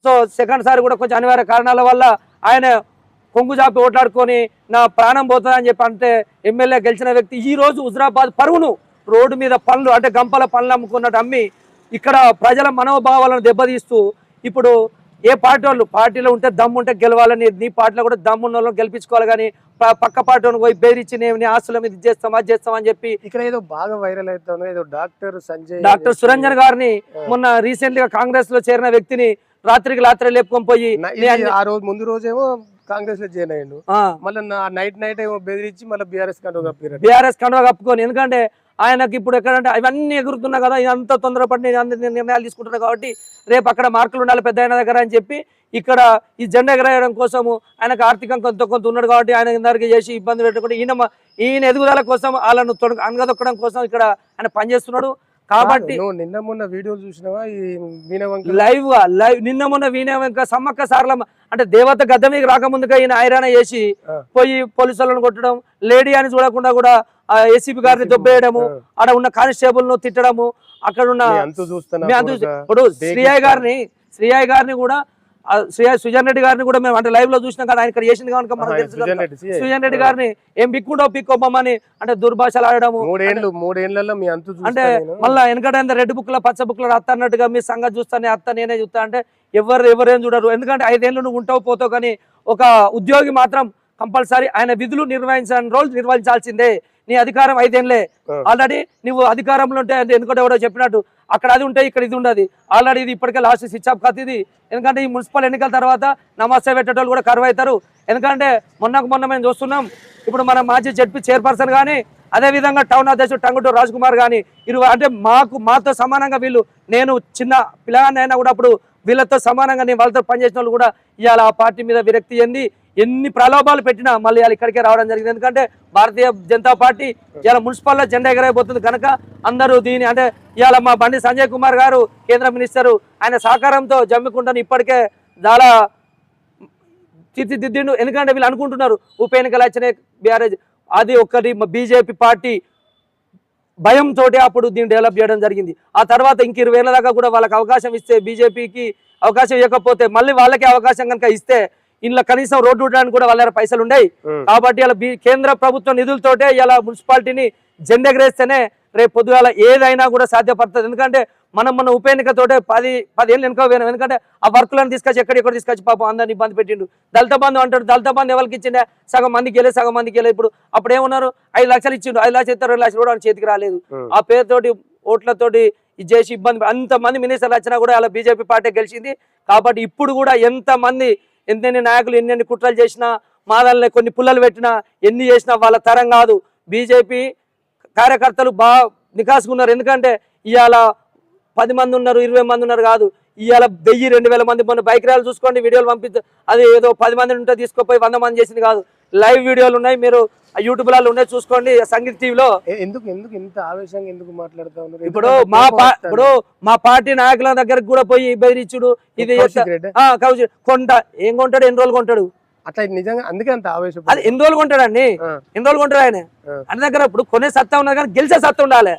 so second సారి కూడా కొంచెం అనివార్య కారణాల వల్ల ఆయన కొంగు జాపి ఓట్లాడుకొని నా ప్రాణం పోతుందని చెప్పి అంటే ఎమ్మెల్యే గెలిచిన వ్యక్తి ఈ రోజు హుజరాబాద్ పరువును రోడ్డు మీద పండ్లు అంటే గంపల పండ్లు అమ్ముకున్నట్టు అమ్మి ఇక్కడ ప్రజల మనోభావాలను దెబ్బతీస్తూ ఇప్పుడు ఏ పార్టీ వాళ్ళు పార్టీలో ఉంటే దమ్ము ఉంటే గెలవాలని నీ పార్టీలో కూడా దమ్మున్న వాళ్ళని గెలిపించుకోవాలి కానీ పక్క పార్టీ పోయి బెదిరించి నేను ఆస్తుల మీద చేస్తాం అది చేస్తామని చెప్పి ఇక్కడ ఏదో బాగా వైరల్ అవుతాను ఏదో డాక్టర్ సురంజన్ గారిని మొన్న రీసెంట్ గా కాంగ్రెస్ లో చేరిన వ్యక్తిని రాత్రికి రాత్రి లేపుకొని పోయి ఆ రోజు ముందు రోజేమో కాంగ్రెస్ లో జాయిన్ అయ్యాడు మళ్ళీ నైట్ ఏమో బెదిరించి మళ్ళీ బీఆర్ఎస్ కండువా కప్పుకొని ఎందుకంటే ఆయనకి ఇప్పుడు ఎక్కడంటే అవన్నీ ఎగురుతున్నా కదా ఇదంతా తొందరపడి నిర్ణయాలు తీసుకుంటున్నా కాబట్టి రేపు అక్కడ మార్కులు ఉండాలి పెద్ద ఆయన దగ్గర అని చెప్పి ఇక్కడ ఈ జెండా ఎగరేయడం కోసము ఆయనకు ఆర్థికంగా కొంత ఉన్నాడు కాబట్టి ఆయన అందరికీ చేసి ఇబ్బంది పెట్టకుండా ఈయన ఎదుగుదల కోసం వాళ్ళను అనగదొక్కడం కోసం ఇక్కడ ఆయన పనిచేస్తున్నాడు కాబట్టి నిన్న మొన్న వీడియోలు చూసినావా లైవ్ నిన్న మొన్న వీణవంక సమ్మక్క సార్ల అంటే దేవత గద్ద మీద రాకముందుగా ఈయన ఐరాణ చేసి పోయి పోలీసులను కొట్టడం లేడీ అని చూడకుండా కూడా ఏసీపీ గారిని దొబ్బేయడము అక్కడ ఉన్న కానిస్టేబుల్ ను తిట్టడము అక్కడ ఉన్న ఇప్పుడు శ్రీఐ గారిని కూడా సుజన్ రెడ్డి గారిని కూడా మేము అంటే లైవ్ లో చూసినాం కదా ఆయన ఇక్కడ చేసింది కనుక మనకు తెలుసు సుజన్ రెడ్డి గారిని ఏం పిక్కోమని అంటే దుర్భాషలు ఆడడము అంటే మళ్ళీ వెనకట రెడ్ బుక్ లో పచ్చ బుక్ లో అత్త అన్నట్టుగా మీ సంగతి చూస్తానే అత్త నేనే చూస్తా అంటే ఎవరేం చూడరు ఎందుకంటే 5 ఏళ్ళు నువ్వు ఉంటావు పోతావు కానీ ఒక ఉద్యోగి మాత్రం కంపల్సరీ ఆయన విధులు నిర్వహించాల్సిందే నీ అధికారం 5 ఏళ్ళే ఆల్రెడీ నువ్వు అధికారంలో ఉంటే ఎందుకంటే ఎవడో చెప్పినట్టు అక్కడ అది ఉంటే ఇక్కడ ఇది ఉండదు ఆల్రెడీ ఇది ఇప్పటికే లాస్ట్ స్విచ్ ఆఫ్ కత్తి ఇది ఎందుకంటే ఈ మున్సిపల్ ఎన్నికల తర్వాత నమస్తే పెట్టేటోళ్ళు కూడా కరువు అవుతారు ఎందుకంటే మొన్న మేము చూస్తున్నాం ఇప్పుడు మన మాజీ జడ్పీ చైర్పర్సన్ కానీ అదేవిధంగా టౌన్ అధ్యక్షుడు టంగుటూరు రాజ్ కుమార్ కానీ అంటే మాతో సమానంగా వీళ్ళు నేను చిన్న పిల్లగాన్ని అయినా కూడా అప్పుడు వీళ్ళతో సమానంగా నేను వాళ్ళతో పనిచేసిన వాళ్ళు కూడా ఇవాళ ఆ పార్టీ మీద విరక్తి చెంది ఎన్ని ప్రలోభాలు పెట్టినా మళ్ళీ ఇవాళ ఇక్కడికే రావడం జరిగింది ఎందుకంటే భారతీయ జనతా పార్టీ ఇవాళ మున్సిపల్లో జెండా ఎగరైపోతుంది కనుక అందరూ దీని అంటే ఇవాళ మా బండి సంజయ్ కుమార్ గారు కేంద్ర మినిస్టరు ఆయన సహకారంతో జమ్మికుంటాను ఇప్పటికే చాలా తీర్చిదిద్దిండు ఎందుకంటే వీళ్ళు అనుకుంటున్నారు ఉప ఎన్నికలు వచ్చినాయి బీఆర్ఎస్ అది ఒక్కటి బీజేపీ పార్టీ భయంతో అప్పుడు దీన్ని డెవలప్ చేయడం జరిగింది ఆ తర్వాత ఇంక 20 ఏళ్ళ దాకా కూడా వాళ్ళకి అవకాశం ఇస్తే బీజేపీకి అవకాశం ఇవ్వకపోతే మళ్ళీ వాళ్ళకి అవకాశం కనుక ఇస్తే ఇంట్లో కనీసం రోడ్డు ఉండడానికి కూడా వాళ్ళ పైసలు ఉన్నాయి కాబట్టి ఇలా కేంద్ర ప్రభుత్వ నిధులతోటే ఇలా మున్సిపాలిటీని జెండెగరేస్తేనే రేపు పొద్దుగాల ఏదైనా కూడా సాధ్యపడుతుంది ఎందుకంటే మన ఉప ఎన్నికతోటే 10 ఏళ్ళు వెనుక పోయినాం ఎందుకంటే ఆ వర్కులను తీసుకొచ్చి ఎక్కడెక్కడ తీసుకొచ్చి పాపం అందరిని ఇబ్బంది పెట్టిండు దళిత బంధు అంటాడు దళిత బంధు ఎవరికి ఇచ్చిండే సగం మందికి వెళ్ళి సగం మందికి వెళ్ళి ఇప్పుడు అప్పుడు ఏమన్నారు 5 లక్షలు ఇచ్చిండు 5 లక్షలు 2 లక్షలు కూడా చేతికి రాలేదు ఆ పేరుతోటి ఓట్లతోటి ఇది చేసి ఇబ్బంది అంతమంది మినిస్టర్లు వచ్చినా కూడా అలా బీజేపీ పార్టీ గెలిచింది కాబట్టి ఇప్పుడు కూడా ఎంతమంది ఎన్ని నాయకులు ఎన్ని కుట్రలు చేసినా మాదల్ని కొన్ని పుల్లలు పెట్టినా ఎన్ని చేసినా వాళ్ళ తరం కాదు బీజేపీ కార్యకర్తలు బాగా నికాసుకున్నారు ఎందుకంటే ఇవాళ 10 మంది ఉన్నారు 20 మంది ఉన్నారు కాదు ఇవాళ 1000-2000 మంది మొన్న బైక్ ర్యాలీలు చూసుకోండి వీడియోలు పంపిస్తారు అది ఏదో 10 మంది ఉంటే తీసుకుపోయి 100 మంది చేసింది కాదు లైవ్ వీడియోలు ఉన్నాయి మీరు యూట్యూబ్ లలో ఉన్నాయి చూసుకోండి సంగీత్ టీవీలో ఎందుకు ఇంత ఆవేశంగా ఎందుకు మాట్లాడుతా ఉన్నారు ఇప్పుడు మా పార్టీ నాయకుల దగ్గరకు కూడా పోయి బెదిరించుడు ఇది కొంట ఏం కొంటాడు ఎన్ని రోజులు కొంటాడు అట్లా నిజంగా అందుకే అంత ఆవేశం అది ఎన్ని రోజులు కొంటాడు అండి ఎన్ని రోజులు కొంటాడు ఆయన అన్న దగ్గర ఇప్పుడు కొనే సత్తా ఉన్నది కానీ గెలిచే సత్తా ఉండాలి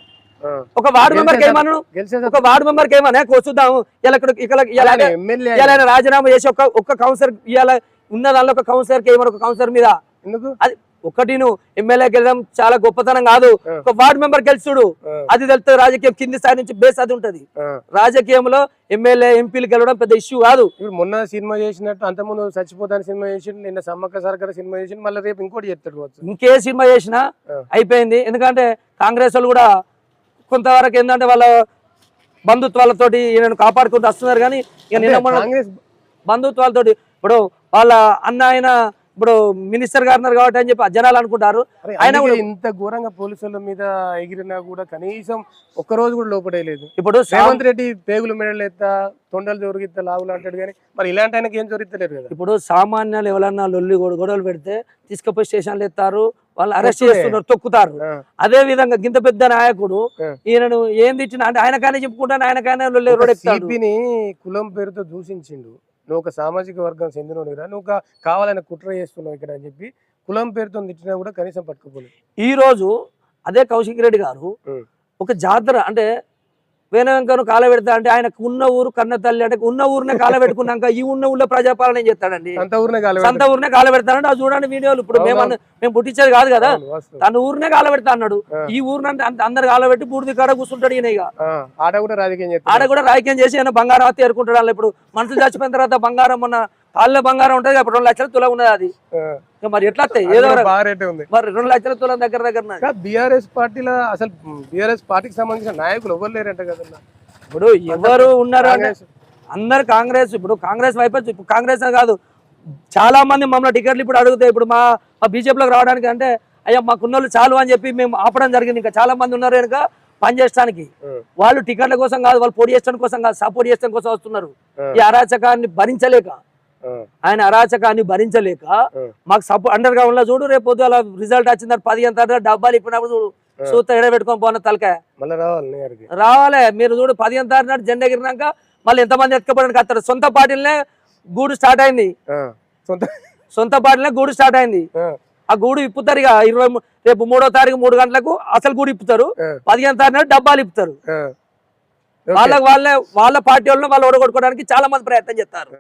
ఒక వార్డు మెంబర్కి ఏమన్నాను ఒక వార్డు మెంబర్కి ఏమన్నా చూద్దాము ఇలా రాజీనామా చేసి ఒక్క కౌన్సిలర్ ఇవాళ ఉన్న దానిలో ఒక కౌన్సిలర్కి ఏమన్నా ఒక కౌన్సిలర్ మీద ఎందుకు అది ఒకటి నువ్వు ఎమ్మెల్యే గెలడం చాలా గొప్పతనం కాదు ఒక వార్డు మెంబర్ గెలుచుడు అది తెలుస్తుంది రాజకీయం కింది స్థాయి నుంచి బేస్ అది ఉంటది రాజకీయంలో ఎమ్మెల్యే ఎంపీలు గెలవడం పెద్ద ఇష్యూ కాదు ఇప్పుడు మొన్న సినిమా చేసినట్టు అంత ముందు చచ్చిపోతాను సినిమా చేసి నిన్న సమ్మక్క సర్కార్ సినిమా చేసి మళ్ళీ రేపు ఇంకోటి చెప్తాడు ఇంకే సినిమా చేసినా అయిపోయింది ఎందుకంటే కాంగ్రెస్ వాళ్ళు కూడా కొంతవరకు ఏంటంటే వాళ్ళ బంధుత్వాలతోటి ఈయనను కాపాడుకుంటూ వస్తున్నారు కానీ ఇక నిన్న బంధుత్వాలతోటి ఇప్పుడు వాళ్ళ అన్న ఆయన ఇప్పుడు మినిస్టర్ గారు ఉన్నారు కాబట్టి అని చెప్పి జనాలు అనుకుంటారు ఆయన ఇంత ఘోరంగా పోలీసుల మీద ఎగిరినా కూడా కనీసం ఒక్క రోజు కూడా లోపడేయలేదు ఇప్పుడు రేవంత్ రెడ్డి పేగులు మెడలు ఎత్తా తొండలు జోరుగిత్తా లాగులు అంటాడు కానీ మరి ఇలాంటి ఆయనకి ఏం జరుగుతలేరు కదా ఇప్పుడు సామాన్యాలు ఎవరన్నా లొల్లి గొడవలు పెడితే తీసుకుపోయి స్టేషన్లు ఎత్తారు వాళ్ళు అరెస్ట్ చేస్తున్నారు తొక్కుతారు అదే విధంగా గింత పెద్ద నాయకుడు ఈయనను ఏం తిట్టినా అంటే ఆయనకైనా చెప్పుకుంటాను ఆయనకైనా సిపిని కులం పేరుతో దూషించిండు నువ్వు ఒక సామాజిక వర్గం చెందినోడుగా నువ్వు కావాలని కుట్ర చేస్తున్నావు ఇక్కడ అని చెప్పి కులం పేరుతో తిట్టినా కూడా కనీసం పట్టుకోలేదు ఈ రోజు అదే కౌశిక్ రెడ్డి గారు ఒక జాతర అంటే వేణవంకను కాల పెడతా అంటే ఆయనకు ఉన్న ఊరు కన్న తల్లి అంటే ఉన్న ఊరినే కాల పెట్టుకున్నాక ఈ ఉన్న ఊళ్ళో ప్రజాపాలన ఏం చేస్తాడండి సొంత ఊరినే కాలు సొంత ఊరినే కాల పెడతానంటే అది చూడండి వీడియోలు ఇప్పుడు మేము పుట్టించేది కాదు కదా తన ఊరినే కాల పెడతా అన్నాడు ఈ ఊరిని అందరు కాల పెట్టి బూడిది కాడ కూర్చుంటాడు ఈయన ఇక ఆడ కూడా రాజకీయం ఆడ కూడా రాజకీయం చేసి ఆయన బంగారం అత్తి ఏరుకుంటాడు వాళ్ళు ఇప్పుడు మనుషులు చచ్చిపోయిన తర్వాత బంగారం మొన్న కాళ్ళ బంగారం ఉంటుంది అప్పుడు 2 లక్షల తులం ఉన్నది అది మరి ఎట్లా వస్తాయి ఏదో బాగా రేటే ఉంది మరి 2 లక్షల తులం దగ్గర బీఆర్ఎస్ పార్టీలో అసలు బీఆర్ఎస్ పార్టీకి సంబంధించిన నాయకులు ఎవరు లేరంట కదా ఇప్పుడు ఎవరు ఉన్నారు అంటే అందరు కాంగ్రెస్ ఇప్పుడు కాంగ్రెస్ వైపు ఇప్పుడు కాంగ్రెస్ అని కాదు చాలా మంది మమ్మల్ని టికెట్లు ఇప్పుడు అడుగుతాయి ఇప్పుడు మా బీజేపీలోకి రావడానికి అంటే అయ్యా మాకున్నోళ్ళు చాలు అని చెప్పి మేము ఆపడం జరిగింది ఇంకా చాలా మంది ఉన్నారు కనుక పని చేయడానికి వాళ్ళు టికెట్ల కోసం కాదు వాళ్ళు పోటీ చేయడం కోసం కాదు సపోర్ట్ చేయడం కోసం వస్తున్నారు ఈ అరాచకాన్ని భరించలేక ఆయన అరాచకాన్ని భరించలేక మాకు అండర్ గ్రౌండ్ లో చూడు రేపు పొద్దు అలా రిజల్ట్ వచ్చింది 15 తర్వాత డబ్బాలు ఇప్పినప్పుడు చూడు సూత ఎడబెట్టుకొని పోన తలకాయ రావాలి మీరు చూడు 15 తారీఖు నాడు జెండా ఎగిరినాక మళ్ళీ ఎంతమంది ఎత్తుకపోవడానికి వస్తారు సొంత పార్టీలనే గూడు స్టార్ట్ అయింది సొంత పార్టీలనే గూడు స్టార్ట్ అయింది ఆ గూడు ఇప్పుతారు ఇక రేపు 3వ తారీఖు 3 గంటలకు అసలు గూడు ఇప్పుతారు 15 తారీఖు నాడు డబ్బాలు ఇప్పుతారు వాళ్ళ పార్టీ వాళ్ళని వాళ్ళు ఓడగొట్టుకోవడానికి చాలా మంది ప్రయత్నం చేస్తారు